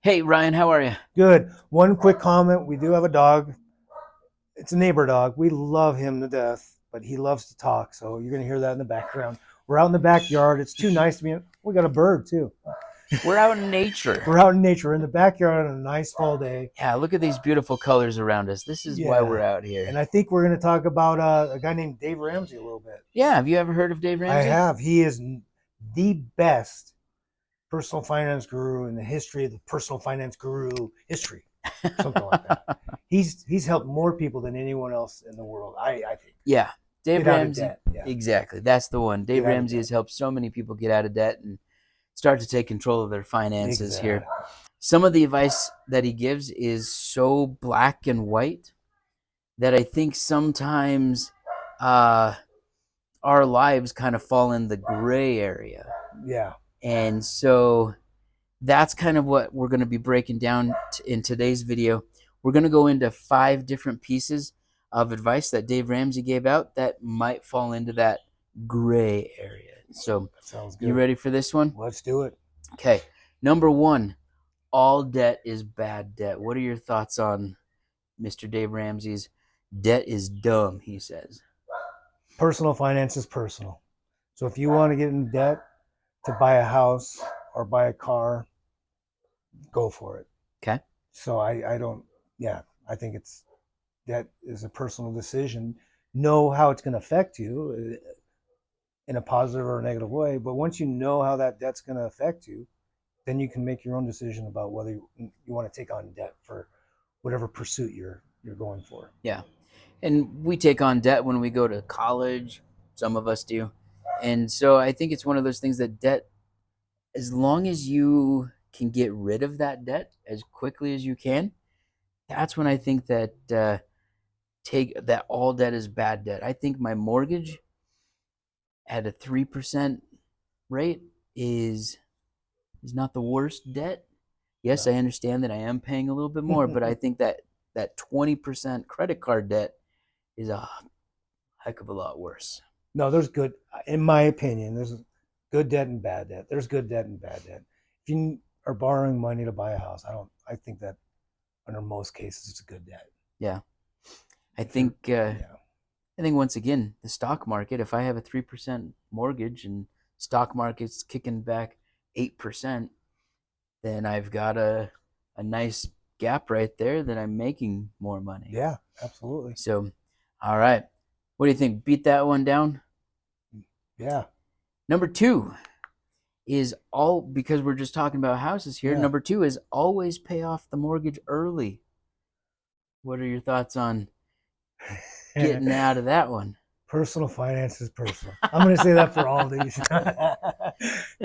Hey, Ryan, how are you? Good. One quick comment. We do have a dog. It's a neighbor dog. We love him to death, but he loves to talk. So you're going to hear that in the background. We're out in the backyard. It's too nice to be. We got a bird too. We're out in nature. We're out in nature. We're in the backyard on a nice fall day. Yeah, look at these beautiful colors around us. This is why we're Yeah. out here. And I think we're going to talk about a guy named Dave Ramsey a little bit. Yeah, have you ever heard of Dave I Ramsey? have. He is the best personal finance guru in the history of the personal finance guru history. Something like that. He's helped more people than anyone else in the world. I think. Yeah, Dave Get out of Ramsey. debt. Yeah. Exactly. That's the one. Dave Get out of Ramsey debt. has helped so many people get out of debt and start to take control of their finances Exactly. here. Some of the advice that he gives is so black and white that I think sometimes our lives kind of fall in the gray area. Yeah. And so that's kind of what we're going to be breaking down in today's video. We're going to go into 5 different pieces of advice that Dave Ramsey gave out that might fall into that gray area. So, Sounds good. you ready for this one? Let's do it. Okay. Number 1, all debt is bad debt. What are your thoughts on Mr. Dave Ramsey's debt is dumb, he says? Personal finance is personal. So if you want to get in debt to buy a house or buy a car, go for it. Okay. So I don't, yeah, I think that is a personal decision. Know how it's going to affect you in a positive or a negative way. But once you know how that debt's going to affect you, then you can make your own decision about whether you want to take on debt for whatever pursuit you're going for. Yeah. And we take on debt when we go to college. Some of us do. And so I think it's one of those things that debt, as long as you can get rid of that debt as quickly as you can, that's when I think that that all debt is bad debt. I think my mortgage at a 3% rate is not the worst debt. Yes, I understand that I am paying a little bit more, but I think that 20% credit card debt is a heck of a lot worse. No, there's good, in my opinion, there's good debt and bad debt. There's good debt and bad debt. If you are borrowing money to buy a house, I think that under most cases it's a good debt. Yeah. I think once again, the stock market, if I have a 3% mortgage and stock market's kicking back 8%, then I've got a nice gap right there that I'm making more money. Yeah, absolutely. So, all right. What do you think? Beat that one down? Yeah. Number 2 is because we're just talking about houses here. Yeah. Number 2 is always pay off the mortgage early. What are your thoughts on getting out of that one? Personal finance is personal. I'm going to say that for all these.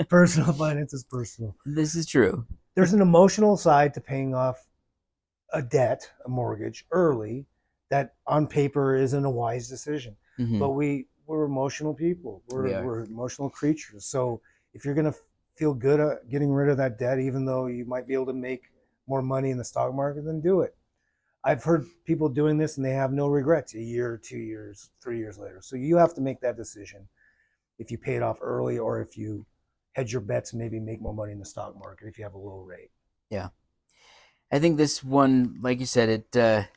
Personal finance is personal. This is true. There's an emotional side to paying off a debt, a mortgage, early that on paper isn't a wise decision. Mm-hmm. But we're emotional people. We're emotional creatures. So if you're going to feel good at getting rid of that debt, even though you might be able to make more money in the stock market, then do it. I've heard people doing this and they have no regrets a year, 2 years, 3 years later. So you have to make that decision if you pay it off early or if you hedge your bets and maybe make more money in the stock market if you have a low rate. Yeah. I think this one, like you said, it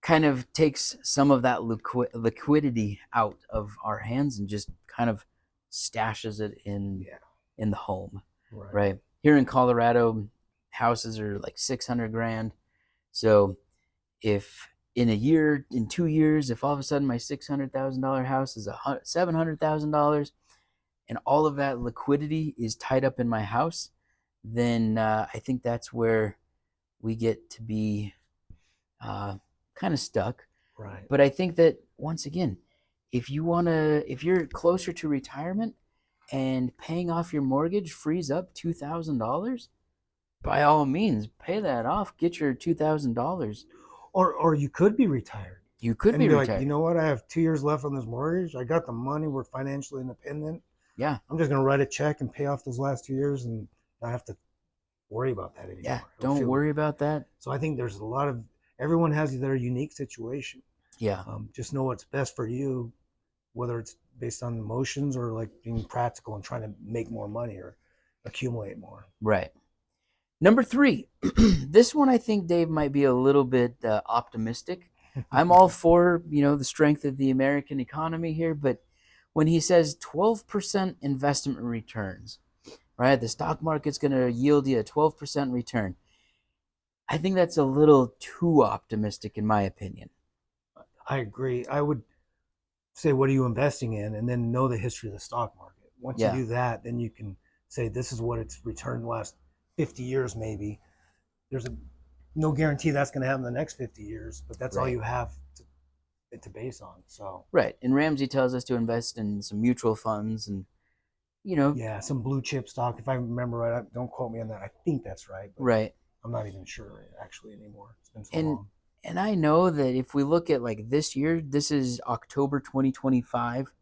kind of takes some of that liquidity out of our hands and just kind of stashes it in the home. Right. Here in Colorado, houses are like 600 grand. So if in 2 years, if all of a sudden my $600,000 house is $700,000 and all of that liquidity is tied up in my house, then I think that's where we get to be kind of stuck. Right. But I think that once again, if you're closer to retirement and paying off your mortgage frees up $2,000, by all means, pay that off. Get your $2,000. Or you could be retired. You could be retired. Like, you know what? I have 2 years left on this mortgage. I got the money. We're financially independent. Yeah. I'm just going to write a check and pay off those last 2 years and not have to worry about that anymore. Yeah. Don't worry about that. So I think there's everyone has their unique situation. Yeah. Just know what's best for you, whether it's based on emotions or like being practical and trying to make more money or accumulate more. Right. Number 3, this one I think Dave might be a little bit optimistic. I'm all for, the strength of the American economy here, but when he says 12% investment returns, right? The stock market's going to yield you a 12% return. I think that's a little too optimistic in my opinion. I agree. I would say, what are you investing in? And then know the history of the stock market. Once you Yeah. do that, then you can say, this is what it's returned the last 50 years, maybe. There's no guarantee that's going to happen the next 50 years, but that's all Right. you have to base on. So, Right. And Ramsey tells us to invest in some mutual funds and, yeah, some blue chip stock. If I remember right, don't quote me on that. I think that's right, but right. I'm not even sure actually anymore. It's been so And long. and I know that if we look at like this year, this is October 2025.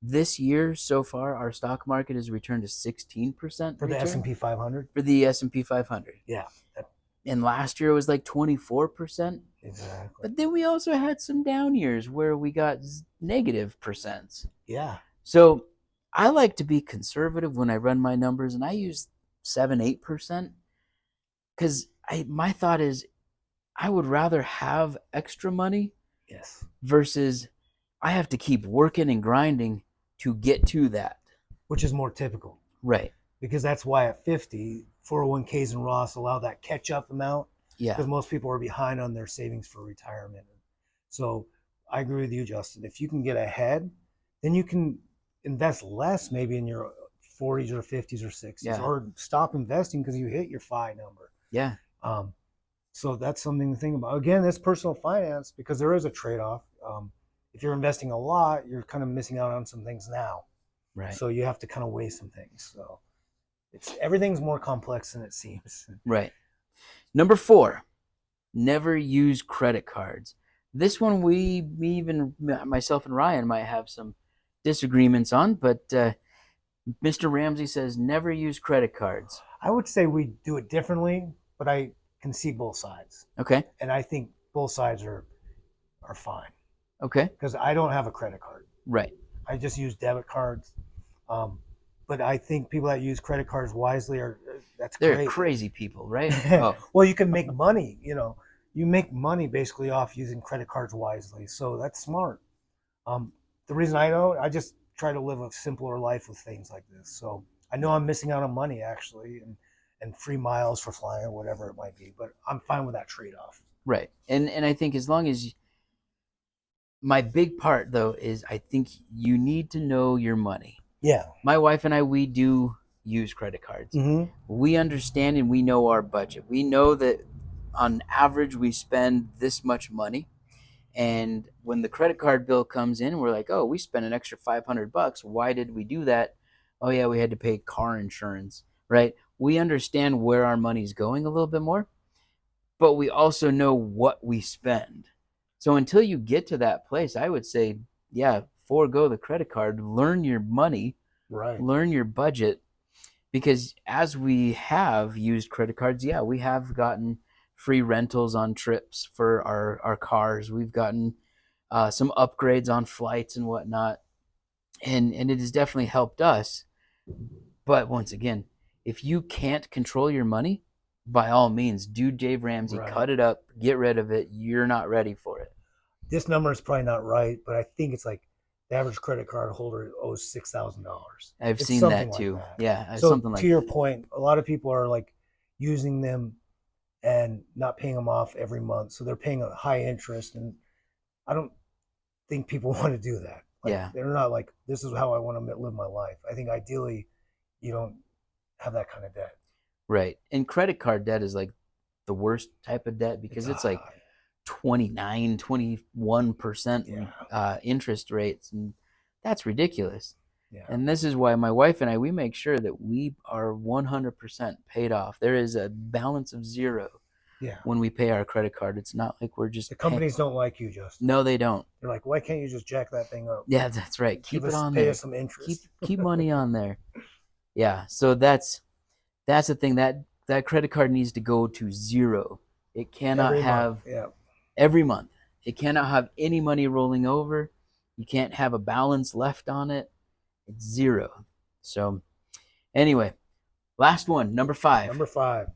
This year so far, our stock market has returned to 16% For the return S&P 500. for the S&P 500. Yeah, And last year it was like 24%. exactly. But then we also had some down years where we got negative percents. Yeah. So I like to be conservative when I run my numbers, and I use 7-8% because my thought is I would rather have extra money Yes. versus I have to keep working and grinding to get to that. Which is more typical. Right. Because that's why at 50, 401ks and Roths allow that catch up amount. Yeah. Because most people are behind on their savings for retirement. So I agree with you, Justin. If you can get ahead, then you can invest less maybe in your 40s or 50s or 60s, Yeah. or stop investing because you hit your FI number. Yeah. So that's something to think about. Again, that's personal finance because there is a trade-off. If you're investing a lot, you're kind of missing out on some things now. Right. So you have to kind of weigh some things. So everything's more complex than it seems. Right. Number 4, never use credit cards. This one we even myself and Ryan might have some disagreements on, but Mr. Ramsey says never use credit cards. I would say we do it differently, but I can see both sides. Okay. And I think both sides are fine. Okay. Because I don't have a credit card. Right. I just use debit cards. But I think people that use credit cards wisely that's They're great. crazy people, right? Oh. Well, you can make money. You make money basically off using credit cards wisely. So that's smart. The reason I just try to live a simpler life with things like this. So I know I'm missing out on money actually, and free miles for flying or whatever it might be. But I'm fine with that trade-off. Right. And I think as long as my big part though is I think you need to know your money. Yeah. My wife and I, we do use credit cards. Mm-hmm. We understand and we know our budget. We know that on average we spend this much money. And when the credit card bill comes in, we're like, oh, we spent an extra $500. Why did we do that? Oh yeah, we had to pay car insurance, right? We understand where our money's going a little bit more, but we also know what we spend. So until you get to that place, I would say, yeah, forego the credit card, learn your money, Right. learn your budget, because as we have used credit cards, yeah, we have gotten free rentals on trips for our cars. We've gotten some upgrades on flights and whatnot, and it has definitely helped us. But once again, if you can't control your money, by all means, do Dave Ramsey, Right. cut it up, get rid of it. You're not ready for it. This number is probably not right, but I think it's like the average credit card holder owes $6,000. I've It's seen something that too. like that. Yeah, So something like to your point, a lot of people are like using them and not paying them off every month, so they're paying a high interest, and I don't think people want to do that. Like, Yeah. they're not like, this is how I want to live my life. I think ideally, you don't have that kind of debt. Right. And credit card debt is like the worst type of debt because it's like 29, 21% interest rates, and that's ridiculous. Yeah. And this is why my wife and I, we make sure that we are 100% paid off. There is a balance of zero when we pay our credit card. It's not like we're just the companies don't like you, Justin. No, they don't. They're like, why can't you just jack that thing up? Yeah, that's right. Keep it on there. Pay us some interest. Keep money on there. Yeah. So that's the thing, that credit card needs to go to zero. It cannot every month. It cannot have any money rolling over. You can't have a balance left on it. It's zero. So anyway, last one, number 5. Number 5.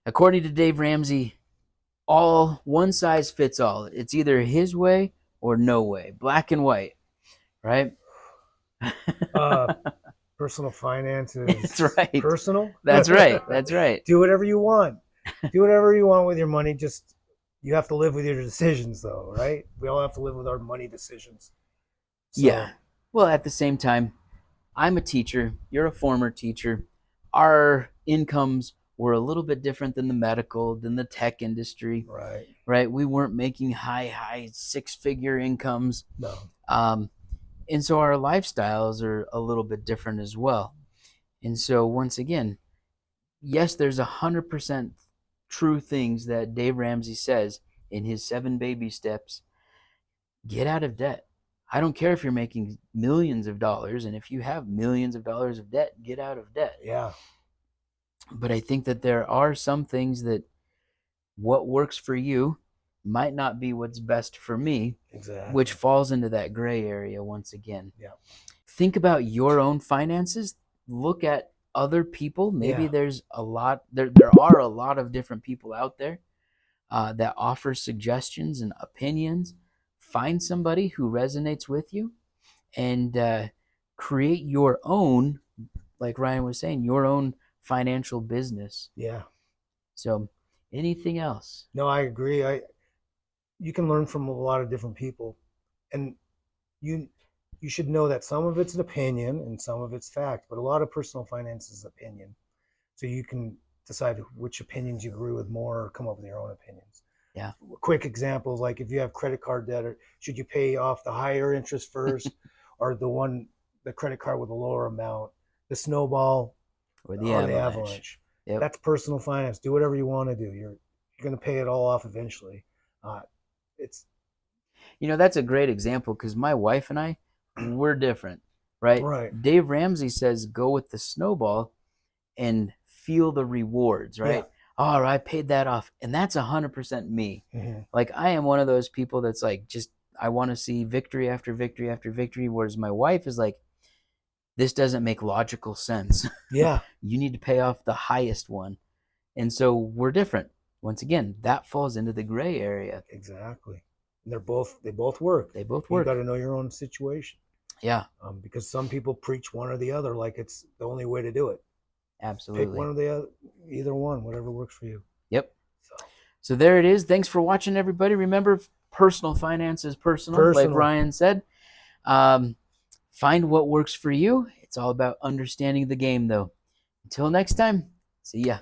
According to Dave Ramsey, all one size fits all. It's either his way or no way, black and white, right? Uh, Personal finance That's is right. personal. That's right. That's right. Do whatever you want. Do whatever you want with your money. Just you have to live with your decisions, though, right? We all have to live with our money decisions. So, Yeah. Well, at the same time, I'm a teacher. You're a former teacher. Our incomes were a little bit different than the medical, than the tech industry, right. right? We weren't making high six-figure incomes. No. And so our lifestyles are a little bit different as well. And so once again, yes, there's 100% true things that Dave Ramsey says in his 7 baby steps. Get out of debt. I don't care if you're making millions of dollars, and if you have millions of dollars of debt, get out of debt. Yeah. But I think that there are some things that what works for you might not be what's best for me. Exactly. Which falls into that gray area once again. Yeah. Think about your own finances. Look at other people. Maybe Yeah. there's a lot. There are a lot of different people out there that offer suggestions and opinions. Find somebody who resonates with you, and create your own, like Ryan was saying, your own financial business. Yeah. So, anything else? No, I agree. You can learn from a lot of different people, and you should know that some of it's an opinion and some of it's fact, but a lot of personal finance is opinion. So you can decide which opinions you agree with more or come up with your own opinions. Yeah. Quick examples, like if you have credit card debt, or should you pay off the higher interest first or the credit card with a lower amount, the snowball or the avalanche. Yep. That's personal finance. Do whatever you want to do. You're going to pay it all off eventually. It's that's a great example because my wife and I, we're different, right? Right. Dave Ramsey says go with the snowball and feel the rewards, right? Yeah. Oh, I paid that off. And that's 100% me. Mm-hmm. Like I am one of those people that's like, just, I want to see victory after victory after victory. Whereas my wife is like, this doesn't make logical sense. Yeah. You need to pay off the highest one. And so we're different. Once again, that falls into the gray area. Exactly. And they both work. They both work. You got to know your own situation. Yeah. Because some people preach one or the other like it's the only way to do it. Absolutely. Pick one or the other, either one, whatever works for you. Yep. So there it is. Thanks for watching, everybody. Remember, personal finance is personal. Like Ryan said. Find what works for you. It's all about understanding the game, though. Until next time, see ya.